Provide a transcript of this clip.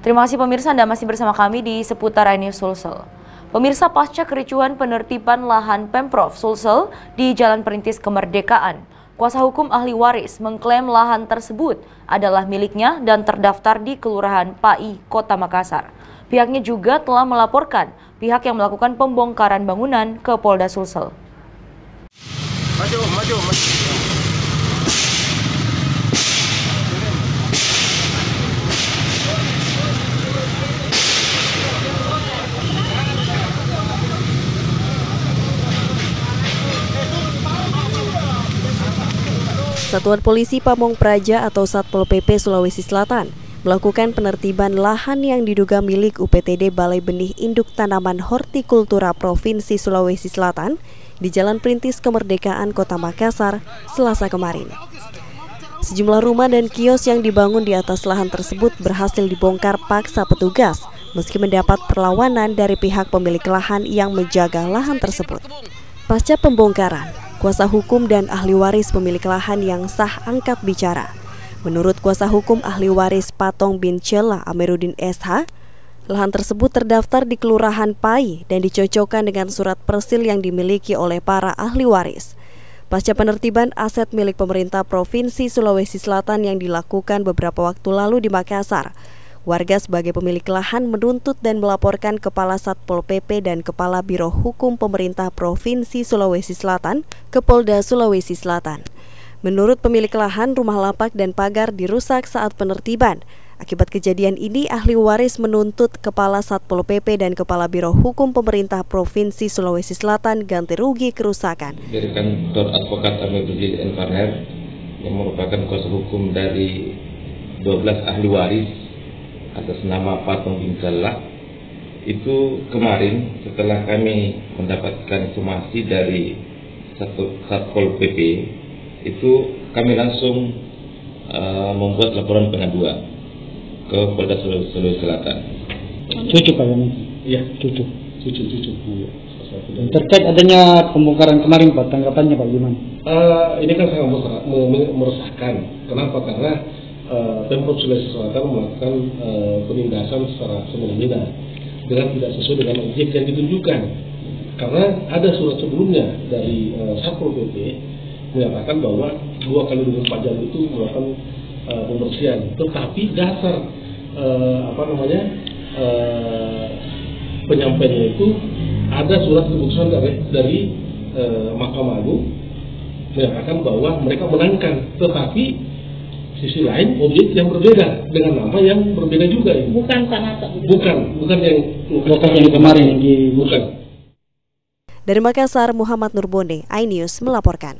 Terima kasih pemirsa, Anda masih bersama kami di seputar iNews Sulsel. Pemirsa, pasca kericuhan penertiban lahan Pemprov Sulsel di Jalan Perintis Kemerdekaan, kuasa hukum ahli waris mengklaim lahan tersebut adalah miliknya dan terdaftar di Kelurahan Pai, Kota Makassar. Pihaknya juga telah melaporkan pihak yang melakukan pembongkaran bangunan ke Polda Sulsel. Maju. Satuan Polisi Pamong Praja atau Satpol PP Sulawesi Selatan melakukan penertiban lahan yang diduga milik UPTD Balai Benih Induk Tanaman Hortikultura Provinsi Sulawesi Selatan di Jalan Perintis Kemerdekaan Kota Makassar, Selasa kemarin. Sejumlah rumah dan kios yang dibangun di atas lahan tersebut berhasil dibongkar paksa petugas meski mendapat perlawanan dari pihak pemilik lahan yang menjaga lahan tersebut. Pasca pembongkaran, kuasa hukum dan ahli waris pemilik lahan yang sah angkat bicara. Menurut kuasa hukum ahli waris Patong bin Cela Amiruddin SH, lahan tersebut terdaftar di Kelurahan Pai dan dicocokkan dengan surat persil yang dimiliki oleh para ahli waris. Pasca penertiban aset milik pemerintah Provinsi Sulawesi Selatan yang dilakukan beberapa waktu lalu di Makassar, warga sebagai pemilik lahan menuntut dan melaporkan Kepala Satpol PP dan Kepala Biro Hukum Pemerintah Provinsi Sulawesi Selatan ke Polda Sulawesi Selatan. Menurut pemilik lahan, rumah lapak dan pagar dirusak saat penertiban. Akibat kejadian ini, ahli waris menuntut Kepala Satpol PP dan Kepala Biro Hukum Pemerintah Provinsi Sulawesi Selatan ganti rugi kerusakan. Dari kantor advokat Amiruddin SH yang merupakan kuasa hukum dari 12 ahli waris atas nama Patong bin Cela, itu kemarin setelah kami mendapatkan informasi dari Satpol PP, itu kami langsung membuat laporan pengaduan ke Polda Sulawesi Selatan. Cucu Pak yang iya, cucu. Terkait adanya pembongkaran kemarin Pak, tanggapannya Pak gimana? Ini kan sangat meresahkan. Kenapa? Karena Pemprov Sulawesi Selatan melakukan penindasan secara semena-mena dengan tidak sesuai dengan objek yang ditunjukkan. Karena ada surat sebelumnya dari Satpol PP menyatakan bahwa 2 kali 24 jam itu melakukan pembersihan. Tetapi dasar penyampaiannya itu ada surat keputusan dari Mahkamah Agung menyatakan bahwa mereka menangkan, tetapi sisi lain objek yang berbeda dengan nama yang berbeda juga. Bukan tanah. Bukan yang kemarin yang bukan. Dari Makassar, Muhammad Nurbonde, iNews melaporkan.